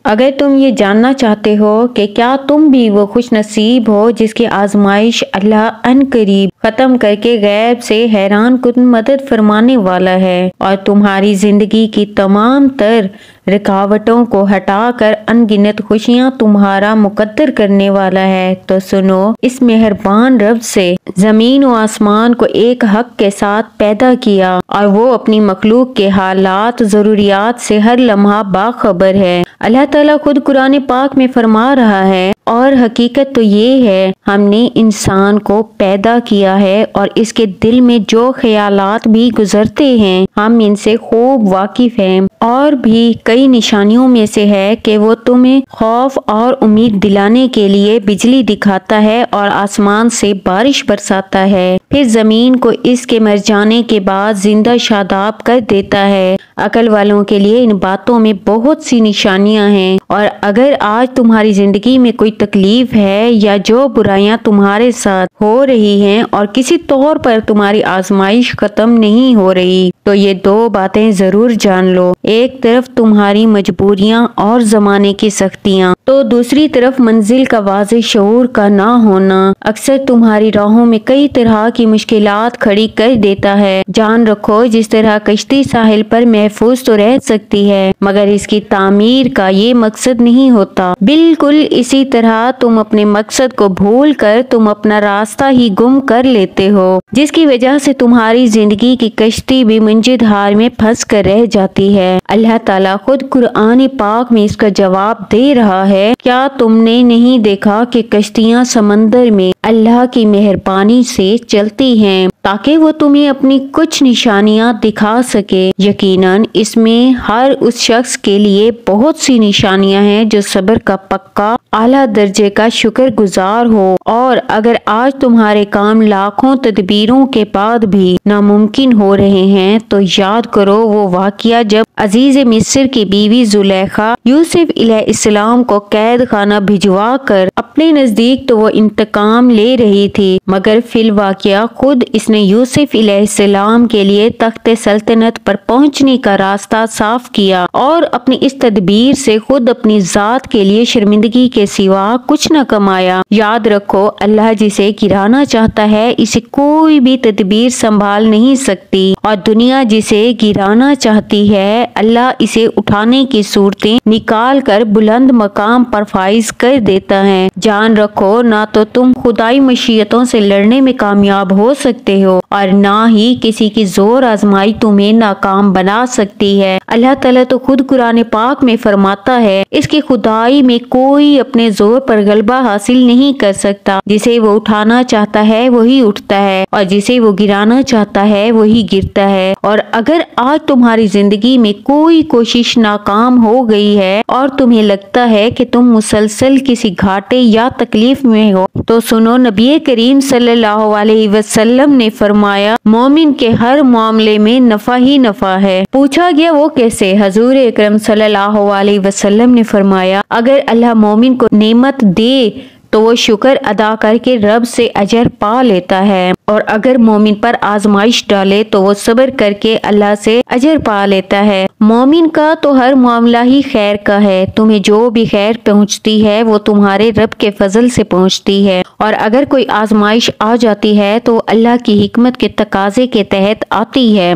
अगर तुम ये जानना चाहते हो कि क्या तुम भी वो खुश नसीब हो जिसकी आजमाइश अल्लाह अनकरीब खत्म करके गैब से हैरान कुन मदद फरमाने वाला है और तुम्हारी जिंदगी की तमाम तर रुकावटों को हटाकर अनगिनत खुशियां तुम्हारा मुकद्दर करने वाला है, तो सुनो इस मेहरबान रब से। जमीन व आसमान को एक हक के साथ पैदा किया और वो अपनी मखलूक के हालात जरूरियात से हर लम्हा बाखबर है। अल्लाह ताला खुद कुरान पाक में फरमा रहा है, और हकीकत तो ये है हमने इंसान को पैदा किया है और इसके दिल में जो ख्यालात भी गुजरते हैं हम इनसे खूब वाकिफ हैं। और भी कई निशानियों में से है कि वो तुम्हें खौफ और उम्मीद दिलाने के लिए बिजली दिखाता है और आसमान से बारिश बरसाता है, फिर जमीन को इसके मर जाने के बाद जिंदा शादाब कर देता है। अकल वालों के लिए इन बातों में बहुत सी निशानियां हैं, और अगर आज तुम्हारी जिंदगी में कोई तकलीफ है या जो बुराइयां तुम्हारे साथ हो रही हैं और किसी तौर पर तुम्हारी आजमाइश खत्म नहीं हो रही, तो ये दो बातें जरूर जान लो। एक तरफ तुम्हारी मजबूरियां और जमाने की सख्तियां, तो दूसरी तरफ मंजिल का वाज़े शऊर का ना होना अक्सर तुम्हारी राहों में कई तरह की मुश्किलात खड़ी कर देता है। जान रखो, जिस तरह कश्ती साहिल पर महफूज तो रह सकती है मगर इसकी तामीर का ये मकसद नहीं होता। बिल्कुल इसी तरह तुम अपने मकसद को भूल कर तुम अपना रास्ता ही गुम कर लेते हो, जिसकी वजह से तुम्हारी जिंदगी की कश्ती भी मुंजिद हार में फंस कर रह जाती है। अल्लाह ताला खुद कुरान पाक में इसका जवाब दे रहा है, क्या तुमने नहीं देखा कि कश्तियां समंदर में अल्लाह की मेहरबानी से चलती हैं ताकि वो तुम्हें अपनी कुछ निशानियां दिखा सके। यकीनन इसमें हर उस शख्स के लिए बहुत सी निशानियां हैं जो सब्र का पक्का आला दर्जे का शुक्रगुजार हो। और अगर आज तुम्हारे काम लाखों तदबीरों के बाद भी नामुमकिन हो रहे हैं, तो याद करो वो वाकया जब अजीज मिस्र की बीवी जुलेखा यूसुफ अलैहिस्सलाम को कैद खाना भिजवा कर अपने नजदीक तो वो इंतकाम ले रही थी, मगर फिल वाकया खुद इसने यूसुफ अलैहिस्सलाम के लिए तख्ते सल्तनत पर पहुंचने का रास्ता साफ किया और अपनी इस तदबीर से खुद अपनी जात के लिए शर्मिंदगी के सिवा कुछ न कमाया। याद रखो, अल्लाह जिसे गिराना चाहता है इसे कोई भी तदबीर संभाल नहीं सकती, और दुनिया जिसे गिराना चाहती है अल्लाह इसे उठाने की सूरतें निकाल कर बुलंद मकाम पर फाइज कर देता है। जान रखो, ना तो तुम खुदाई मशीयतों से लड़ने में कामयाब हो सकते हो और ना ही किसी की जोर आजमाई तुम्हें नाकाम बना सकती है। अल्लाह ताला तो खुद कुरान पाक में फरमाता है, इसकी खुदाई में कोई अपने जोर पर गलबा हासिल नहीं कर सकता। जिसे वो उठाना चाहता है वही उठता है और जिसे वो गिराना चाहता है वही गिरता है। और अगर आज तुम्हारी जिंदगी में कोई कोशिश नाकाम हो गई है और तुम्हें लगता है कि तुम मुसलसल किसी घाटे या तकलीफ में हो, तो सुनो, नबी करीम सल्लल्लाहु अलैहि वसल्लम ने फरमाया, मोमिन के हर मामले में नफा ही नफा है। पूछा गया वो कैसे? हजूर अकरम सल्लल्लाहु अलैहि वसल्लम ने फरमाया, अगर अल्लाह मोमिन को नेमत दे तो वो शुक्र अदा करके रब से अजर पा लेता है, और अगर मोमिन पर आजमाइश डाले तो वो सब्र करके अल्लाह से अजर पा लेता है। मोमिन का तो हर मामला ही खैर का है। तुम्हें जो भी खैर पहुंचती है वो तुम्हारे रब के फजल से पहुंचती है, और अगर कोई आजमाइश आ जाती है तो अल्लाह की हिकमत के तकाजे के तहत आती है।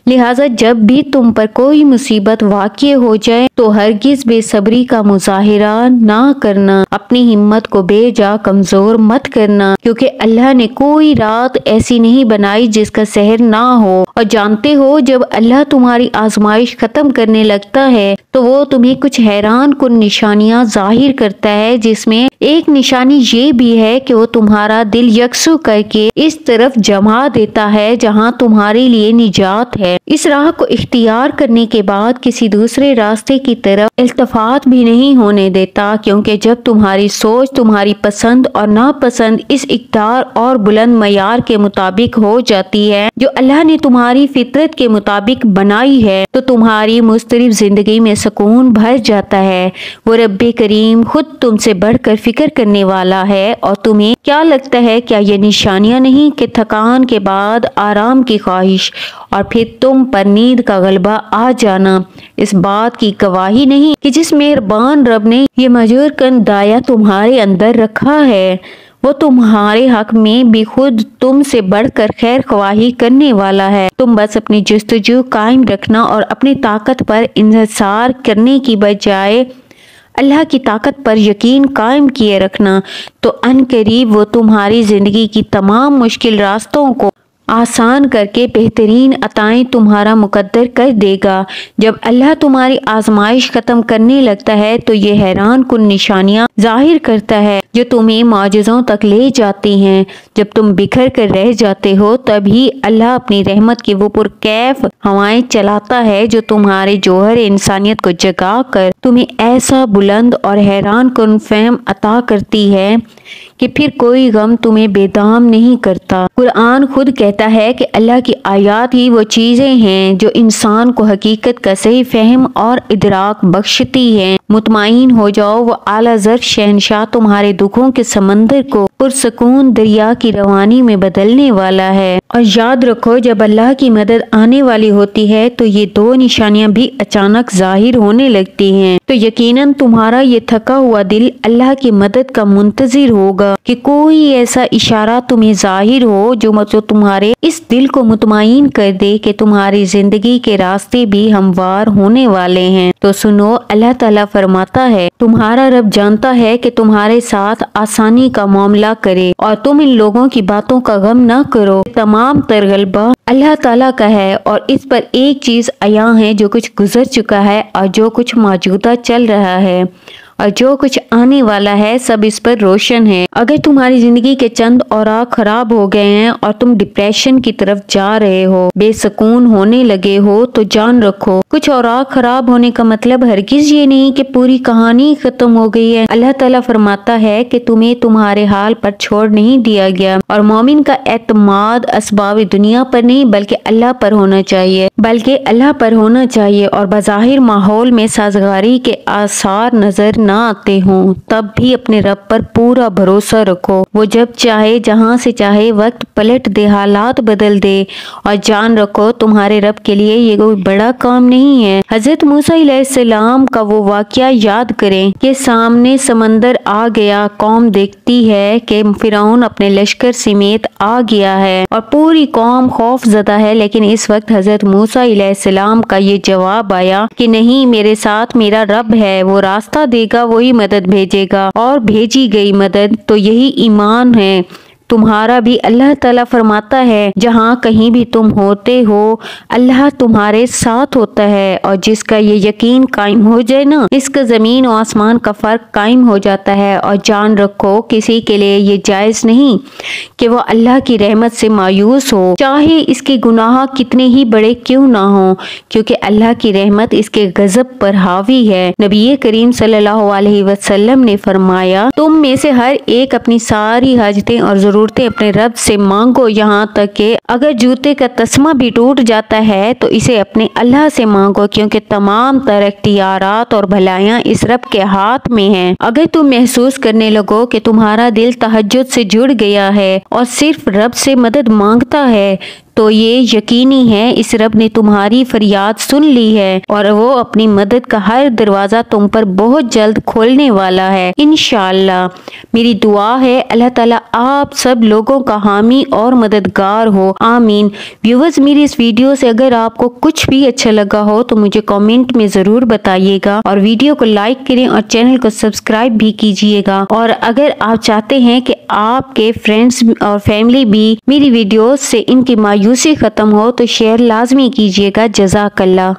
लिहाजा जब भी तुम पर कोई मुसीबत वाक़ई हो जाए तो हरगिज बेसब्री का मुजाहिरा ना करना, अपनी हिम्मत को बेजा कमजोर मत करना, क्योंकि अल्लाह ने कोई रात ऐसी नहीं बनाई जिसका सहर ना हो। और जानते हो, जब अल्लाह तुम्हारी आजमाइश खत्म करने लगता है तो वो तुम्हें कुछ हैरान कुन निशानियां जाहिर करता है, जिसमें एक निशानी ये भी है कि वो तुम्हारा दिल यकसू करके इस तरफ जमा देता है जहाँ तुम्हारे लिए निजात है। इस राह को इख्तियार करने के बाद किसी दूसरे रास्ते की तरफ इल्तफात भी नहीं होने देता, क्योंकि जब तुम्हारी सोच तुम्हारी पसंद और नापसंद इस इक़्तिदार और बुलंद मयार के मुताबिक हो जाती है जो अल्लाह ने तुम्हारी फितरत के मुताबिक बनाई है, तो तुम्हारी मुस्तरिफ जिंदगी में सुकून भर जाता है। वो रब्बे करीम खुद तुमसे बढ़कर फिक्र करने वाला है। और तुम्हें क्या लगता है, क्या ये निशानियां नहीं कि थकान के बाद आराम की ख्वाहिश और फिर तुम पर नींद का गलबा आ जाना, इस बात की गवाही नहीं कि जिस मेहरबान रब ने ये मजूरकन दाया तुम्हारे अंदर रखा है, वो तुम्हारे हक में भी खुद तुमसे बढ़कर खैर ख्वाही करने वाला है। तुम बस अपनी जस्तजू कायम रखना और अपनी ताकत पर इंतजार करने की बजाय अल्लाह की ताकत पर यकीन कायम किए रखना, तो अनकरीब वो तुम्हारी जिंदगी की तमाम मुश्किल रास्तों को आसान करके बेहतरीन अताएं तुम्हारा मुकद्दर कर देगा। जब अल्लाह तुम्हारी आजमाइश खत्म करने लगता है तो ये हैरान कुन निशानियां जाहिर करता है जो तुम्हें मौजज़ों तक ले जाती हैं। जब तुम बिखर कर रह जाते हो तभी अल्लाह अपनी रहमत की वो पुरकैफ हवाएं चलाता है जो तुम्हारे जौहर इंसानियत को जगा कर तुम्हें ऐसा बुलंद और हैरान कुन फहम अता करती है कि फिर कोई गम तुम्हें बेदाम नहीं करता। कुरान खुद कहता है कि अल्लाह की आयात ही वो चीज़ें हैं जो इंसान को हकीकत का सही फहम और इदराक बख्शती हैं। मुतमईन हो जाओ, वो आला ज़र शहनशाह तुम्हारे दुखों के समंदर को पुरसकून दरिया की रवानी में बदलने वाला है। और याद रखो, जब अल्लाह की मदद आने वाली होती है तो ये दो निशानियां भी अचानक जाहिर होने लगती हैं। तो यकीनन तुम्हारा ये थका हुआ दिल अल्लाह की मदद का मुंतजिर होगा कि कोई ऐसा इशारा तुम्हें जाहिर हो जो तुम्हारे इस दिल को मुतमईन कर दे कि तुम्हारी जिंदगी के रास्ते भी हमवार होने वाले हैं। तो सुनो, अल्लाह ताला फरमाता है, तुम्हारा रब जानता है कि तुम्हारे साथ आसानी का मामला करे और तुम इन लोगों की बातों का गम न करो। तमाम तरगलबा अल्लाह ताला का है और इस पर एक चीज अयां है, जो कुछ गुजर चुका है और जो कुछ मौजूदा चल रहा है और जो कुछ आने वाला है, सब इस पर रोशन है। अगर तुम्हारी जिंदगी के चंद औराक खराब हो गए हैं और तुम डिप्रेशन की तरफ जा रहे हो, बेसकून होने लगे हो, तो जान रखो, कुछ औराक खराब होने का मतलब हरगिज ये नहीं कि पूरी कहानी खत्म हो गई है। अल्लाह ताला फरमाता है कि तुम्हें तुम्हारे हाल पर छोड़ नहीं दिया गया और मोमिन का एतमाद असबाब दुनिया पर नहीं बल्कि अल्लाह पर होना चाहिए, और बज़ाहिर माहौल में साजगारी के आसार नजर न आते हों तब भी अपने रब पर पूरा भरोसा रखो। वो जब चाहे जहां से चाहे वक्त पलट दे, हालात बदल दे, और जान रखो तुम्हारे रब के लिए ये कोई बड़ा काम नहीं है। हजरत मूसा अलैहिस्सलाम का वो वाकया याद करें कि सामने समंदर आ गया, कौम देखती है कि फिरौन अपने लश्कर समेत आ गया है और पूरी कौम खौफ ज़दा है, लेकिन इस वक्त हजरत मूसा अलैहिस्सलाम का ये जवाब आया कि नहीं, मेरे साथ मेरा रब है, वो रास्ता देगा, वही मदद भेजेगा। और भेजी गई मदद तो यही ईमान है तुम्हारा भी। अल्लाह ताला फरमाता है, जहाँ कहीं भी तुम होते हो अल्लाह तुम्हारे साथ होता है, और जिसका ये यकीन कायम हो जाए ना, इसका जमीन और आसमान का फर्क कायम हो जाता है। और जान रखो, किसी के लिए ये जायज नहीं कि वो अल्लाह की रहमत से मायूस हो, चाहे इसके गुनाह कितने ही बड़े क्यों ना हो, क्योंकि अल्लाह की रहमत इसके गजब पर हावी है। नबी करीम सल्लल्लाहु अलैहि वसल्लम ने फरमाया, तुम में से हर एक अपनी सारी हाजतें और जरूरतें अपने रब से मांगो, यहाँ तक कि अगर जूते का तस्मा भी टूट जाता है तो इसे अपने अल्लाह से मांगो, क्योंकि तमाम तर इख्तियारात और भलाइयाँ इस रब के हाथ में हैं। अगर तुम महसूस करने लगो कि तुम्हारा दिल तहज्जुद से जुड़ गया है और सिर्फ रब से मदद मांगता है, तो ये यकीनी है इस रब ने तुम्हारी फरियाद सुन ली है और वो अपनी मदद का हर दरवाज़ा तुम पर बहुत जल्द खोलने वाला है इंशाअल्लाह। मेरी दुआ है अल्लाह ताला आप सब लोगों का हामी और मददगार हो, आमीन। व्यूवर्स, मेरी इस वीडियो से अगर आपको कुछ भी अच्छा लगा हो तो मुझे कमेंट में ज़रूर बताइएगा और वीडियो को लाइक करें और चैनल को सब्सक्राइब भी कीजिएगा। और अगर आप चाहते हैं कि आपके फ्रेंड्स और फैमिली भी मेरी वीडियोस से इनकी मायूसी खत्म हो तो शेयर लाजमी कीजिएगा। जज़ाकल्लाह।